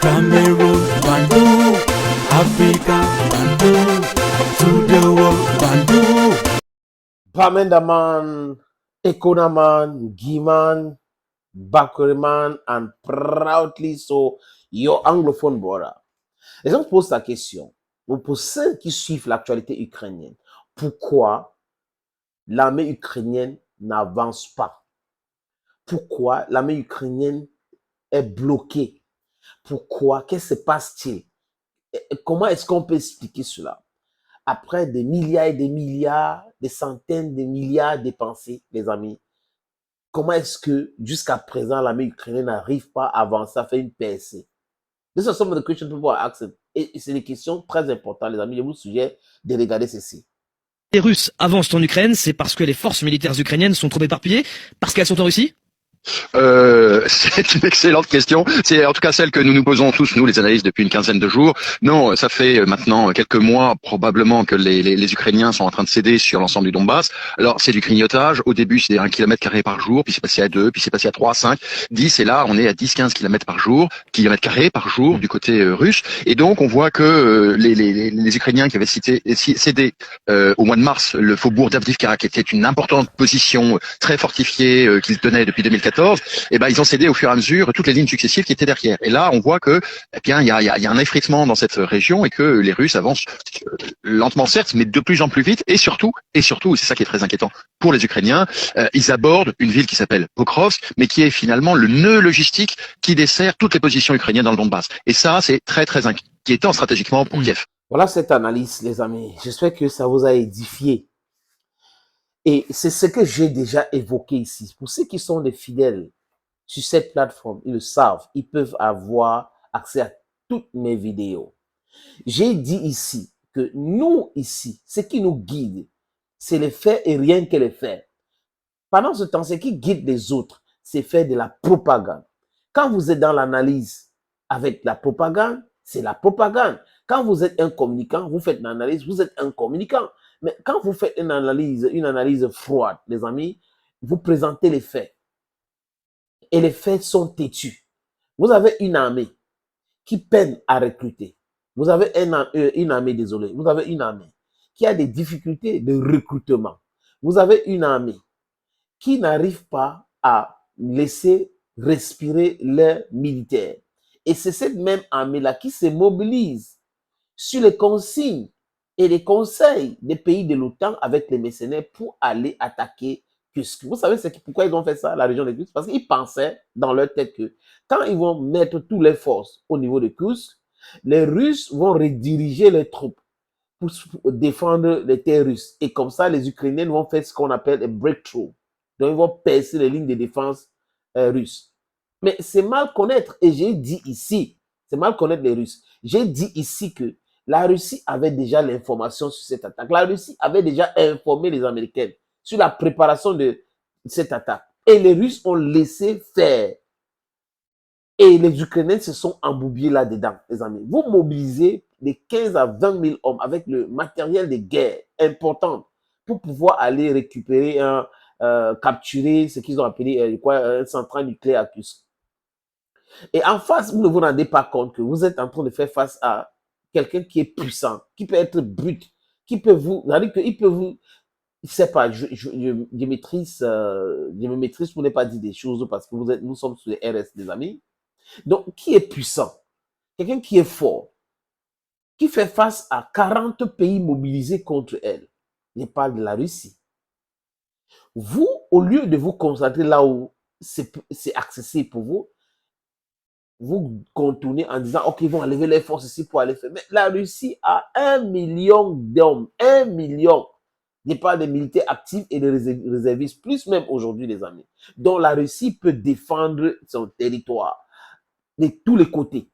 Cameroon, Bandung, Africa, Bandung, to the world, Bandung. Bamendaman, Ekonaman, Giman, Bakuriman, and proudly so your anglophone brother. Les gens posent la question, pour ceux qui suivent l'actualité ukrainienne, pourquoi l'armée ukrainienne n'avance pas? Pourquoi l'armée ukrainienne est bloquée? Pourquoi? Qu'est-ce qui se passe-t-il? Comment est-ce qu'on peut expliquer cela? Après des milliards et des milliards, des centaines de milliards dépensés, les amis, comment est-ce que jusqu'à présent l'armée ukrainienne n'arrive pas à avancer, à faire une percée? These are some of the questions people are asking. Et c'est des questions très importantes, les amis. Je vous suggère de regarder ceci. Les Russes avancent en Ukraine, c'est parce que les forces militaires ukrainiennes sont trop éparpillées? Parce qu'elles sont en Russie? C'est une excellente question. C'est en tout cas celle que nous nous posons tous, nous les analystes, depuis une quinzaine de jours. Non, ça fait maintenant quelques mois probablement que les Ukrainiens sont en train de céder sur l'ensemble du Donbass. Alors c'est du grignotage. Au début c'était 1 km² par jour, puis c'est passé à 2, puis c'est passé à 3, 5, 10, et là on est à 10-15 km² par jour du côté russe. Et donc on voit que les Ukrainiens qui avaient cédé au mois de mars le faubourg d'Avdiivka, qui était une importante position très fortifiée qu'ils tenaient depuis 2014, eh ben ils ont cédé au fur et à mesure toutes les lignes successives qui étaient derrière. Et là, on voit que, eh bien, il y a un effritement dans cette région et que les Russes avancent lentement certes, mais de plus en plus vite. Et surtout, c'est ça qui est très inquiétant pour les Ukrainiens, ils abordent une ville qui s'appelle Pokrovsk, mais qui est finalement le nœud logistique qui dessert toutes les positions ukrainiennes dans le Donbass. Et ça, c'est très très inquiétant stratégiquement pour Kiev. Voilà cette analyse, les amis. J'espère que ça vous a édifié. Et c'est ce que j'ai déjà évoqué ici. Pour ceux qui sont des fidèles sur cette plateforme, ils le savent, ils peuvent avoir accès à toutes mes vidéos. J'ai dit ici que nous, ici, ce qui nous guide, c'est les faits et rien que les faits. Pendant ce temps, ce qui guide les autres, c'est faire de la propagande. Quand vous êtes dans l'analyse avec la propagande, c'est la propagande. Quand vous êtes un communicant, vous faites l'analyse, vous êtes un communicant. Mais quand vous faites une analyse froide, les amis, vous présentez les faits. Et les faits sont têtus. Vous avez une armée qui peine à recruter. Vous avez une armée, désolé, vous avez une armée qui a des difficultés de recrutement. Vous avez une armée qui n'arrive pas à laisser respirer leurs militaires. Et c'est cette même armée-là qui se mobilise sur les consignes et les conseils des pays de l'OTAN avec les mercenaires pour aller attaquer Kursk. Vous savez pourquoi ils ont fait ça, la région de Kursk? Parce qu'ils pensaient dans leur tête que quand ils vont mettre toutes les forces au niveau de Kursk, les Russes vont rediriger les troupes pour défendre les terres russes. Et comme ça, les Ukrainiens vont faire ce qu'on appelle un breakthrough. Donc, ils vont percer les lignes de défense russes. Mais c'est mal connaître. Et j'ai dit ici, c'est mal connaître les Russes. J'ai dit ici que la Russie avait déjà l'information sur cette attaque. La Russie avait déjà informé les Américains sur la préparation de cette attaque. Et les Russes ont laissé faire. Et les Ukrainiens se sont embourbés là-dedans, les amis. Vous mobilisez de 15 à 20 000 hommes avec le matériel de guerre important pour pouvoir aller récupérer, capturer ce qu'ils ont appelé une centrale nucléaire à Kursk. Et en face, vous ne vous rendez pas compte que vous êtes en train de faire face à quelqu'un qui est puissant, qui peut être brut, qui peut vous, c'est-à-dire qu'il peut vous, je sais pas, je me maîtrise pour ne pas dire des choses parce que nous sommes sur les RS, des amis. Donc, qui est puissant? Quelqu'un qui est fort, qui fait face à 40 pays mobilisés contre elle. Je parle de la Russie. Vous, au lieu de vous concentrer là où c'est accessible pour vous, vous contournez en disant, OK, ils vont enlever les forces ici pour aller faire. Mais la Russie a 1 million d'hommes, 1 million. Je parle des militaires actifs et des réservistes, plus même aujourd'hui, les amis. Donc, la Russie peut défendre son territoire de tous les côtés.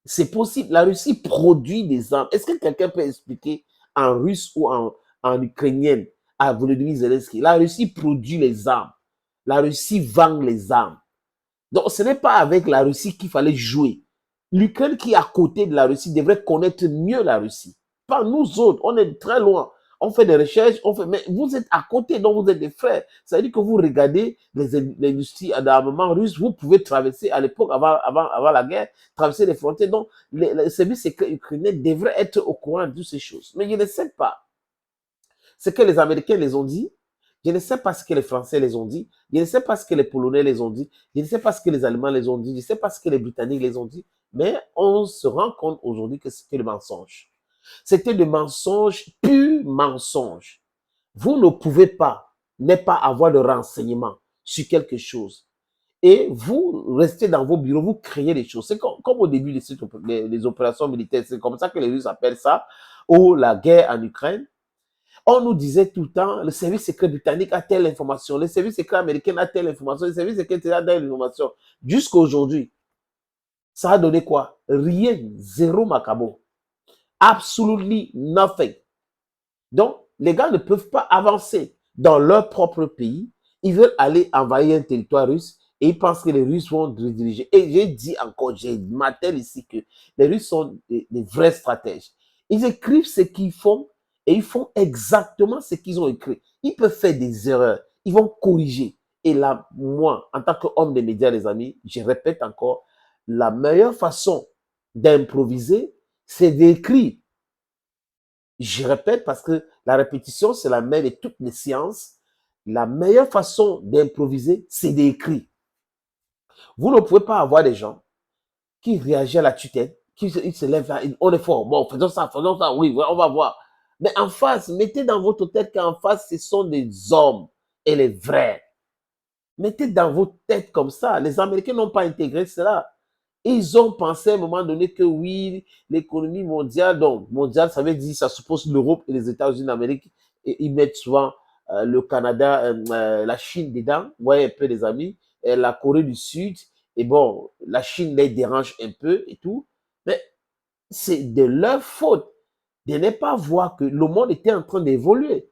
C'est possible. La Russie produit des armes. Est-ce que quelqu'un peut expliquer en russe ou en ukrainien à Volodymyr Zelensky? La Russie produit les armes. La Russie vend les armes. Donc, ce n'est pas avec la Russie qu'il fallait jouer. L'Ukraine qui est à côté de la Russie devrait connaître mieux la Russie. Pas nous autres, on est très loin. on fait des recherches, mais vous êtes à côté, donc vous êtes des frères. Ça veut dire que vous regardez l'industrie d'armement russe, vous pouvez traverser, à l'époque, avant la guerre, traverser les frontières. Donc, les services secrets ukrainiens devraient être au courant de toutes ces choses. Mais je ne sais pas ce que les Américains les ont dit. Je ne sais pas ce que les Français les ont dit. Je ne sais pas ce que les Polonais les ont dit. Je ne sais pas ce que les Allemands les ont dit. Je ne sais pas ce que les Britanniques les ont dit. Mais on se rend compte aujourd'hui que c'était le mensonge. C'était le mensonge, pur mensonge. Vous ne pouvez pas ne pas avoir de renseignements sur quelque chose. Et vous restez dans vos bureaux, vous créez des choses. C'est comme au début des opérations militaires. C'est comme ça que les Russes appellent ça, ou la guerre en Ukraine. On nous disait tout le temps, le service secret britannique a telle information, le service secret américain a telle information, le service secret a telle information. Jusqu'à aujourd'hui, ça a donné quoi? Rien, zéro macabo. Absolutely nothing. Donc, les gars ne peuvent pas avancer dans leur propre pays. Ils veulent aller envahir un territoire russe et ils pensent que les Russes vont rediriger. Et j'ai dit encore, j'ai martelé ici que les Russes sont des vrais stratèges. Ils écrivent ce qu'ils font et ils font exactement ce qu'ils ont écrit. Ils peuvent faire des erreurs. Ils vont corriger. Et là, moi, en tant qu'homme des médias, les amis, je répète encore, la meilleure façon d'improviser, c'est d'écrire. Je répète parce que la répétition, c'est la mère de toutes les sciences. La meilleure façon d'improviser, c'est d'écrire. Vous ne pouvez pas avoir des gens qui réagissent à la tutelle, qui se lèvent là, on est fort, bon, faisons ça, oui, on va voir. Mais en face, mettez dans votre tête qu'en face, ce sont des hommes et les vrais. Mettez dans votre tête comme ça. Les Américains n'ont pas intégré cela. Ils ont pensé à un moment donné que oui, l'économie mondiale, donc mondiale, ça veut dire, ça suppose l'Europe et les États-Unis d'Amérique, et ils mettent souvent le Canada, la Chine dedans, vous voyez un peu les amis, et la Corée du Sud, et bon, la Chine les dérange un peu et tout, mais c'est de leur faute de ne pas voir que le monde était en train d'évoluer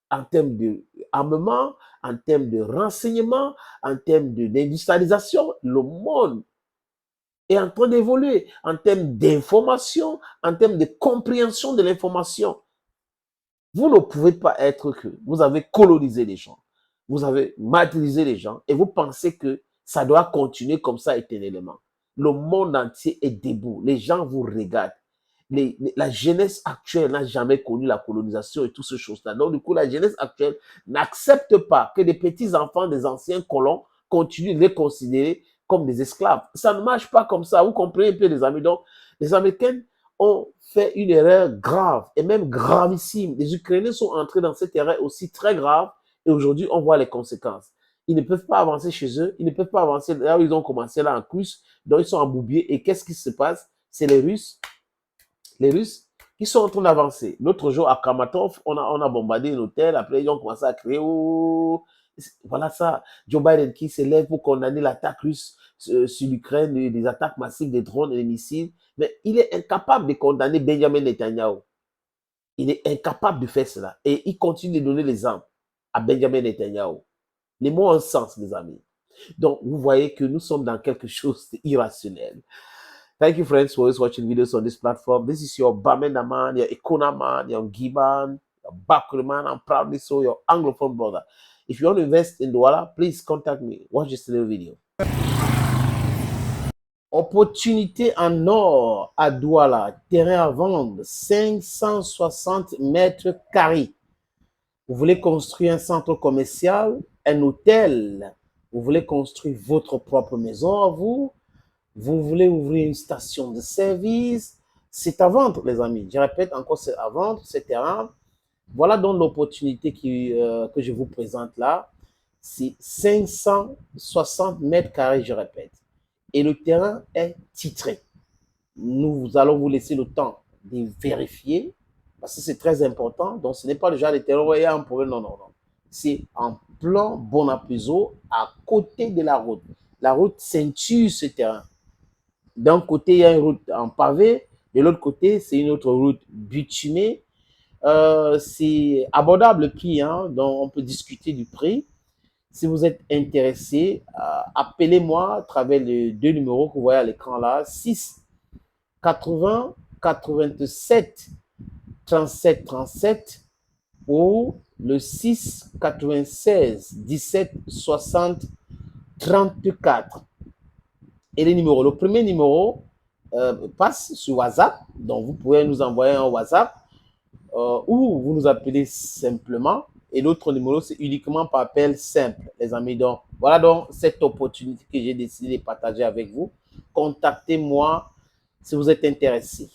en termes d'armement, en termes de renseignement, en termes d'industrialisation. Le monde est en train d'évoluer en termes d'information, en termes de compréhension de l'information. Vous ne pouvez pas être que vous avez colonisé les gens, vous avez martyrisé les gens et vous pensez que ça doit continuer comme ça éternellement. Le monde entier est debout. Les gens vous regardent. La jeunesse actuelle n'a jamais connu la colonisation et toutes ces choses-là. Donc, du coup, la jeunesse actuelle n'accepte pas que des petits-enfants des anciens colons continuent de les considérer comme des esclaves. Ça ne marche pas comme ça. Vous comprenez un peu, les amis. Donc, les Américains ont fait une erreur grave et même gravissime. Les Ukrainiens sont entrés dans cette erreur aussi très grave et aujourd'hui, on voit les conséquences. Ils ne peuvent pas avancer chez eux. Ils ne peuvent pas avancer là où ils ont commencé là en Crusse. Donc, ils sont embourbés. Et qu'est-ce qui se passe? C'est les Russes qui sont en train d'avancer. L'autre jour, à Kamatov, on a bombardé un hôtel. Après, ils ont commencé à crier. Oh, voilà ça. Joe Biden qui s'élève pour condamner l'attaque russe sur l'Ukraine, des attaques massives des drones et des missiles. Mais il est incapable de condamner Benjamin Netanyahu. Il est incapable de faire cela. Et il continue de donner les armes à Benjamin Netanyahu. Les mots ont un sens, les amis. Donc, vous voyez que nous sommes dans quelque chose d'irrationnel. Thank you, friends, for always watching videos on this platform. This is your Bamenda man, your Ikona man, your Giban, your Bakuri man. I'm proudly so your Anglophone brother. If you want to invest in Douala, please contact me. Watch this little video. Opportunité en or à Douala. Terrain à vendre, 560 mètres carrés. Vous voulez construire un centre commercial, un hôtel. Vous voulez construire votre propre maison à vous. Vous voulez ouvrir une station de service. C'est à vendre, les amis. Je répète encore, c'est à vendre, ce terrain. Voilà donc l'opportunité que je vous présente là. C'est 560 mètres carrés, je répète. Et le terrain est titré. Nous allons vous laisser le temps de vérifier, parce que c'est très important. Donc, ce n'est pas le genre de terrain où il y a un problème. Non, non, non. C'est en plan Bonappuiso, à côté de la route. La route ceinture ce terrain. D'un côté, il y a une route en pavé. De l'autre côté, c'est une autre route bitumée. C'est abordable le prix, hein, donc on peut discuter du prix. Si vous êtes intéressé, appelez-moi à travers les deux numéros que vous voyez à l'écran là, 6 80 87 37 37 ou le 6 96 17 60 34. Et les numéros. Le premier numéro passe sur WhatsApp. Donc, vous pouvez nous envoyer un WhatsApp ou vous nous appelez simplement. Et l'autre numéro, c'est uniquement par appel simple, les amis. Donc, voilà donc cette opportunité que j'ai décidé de partager avec vous. Contactez-moi si vous êtes intéressé.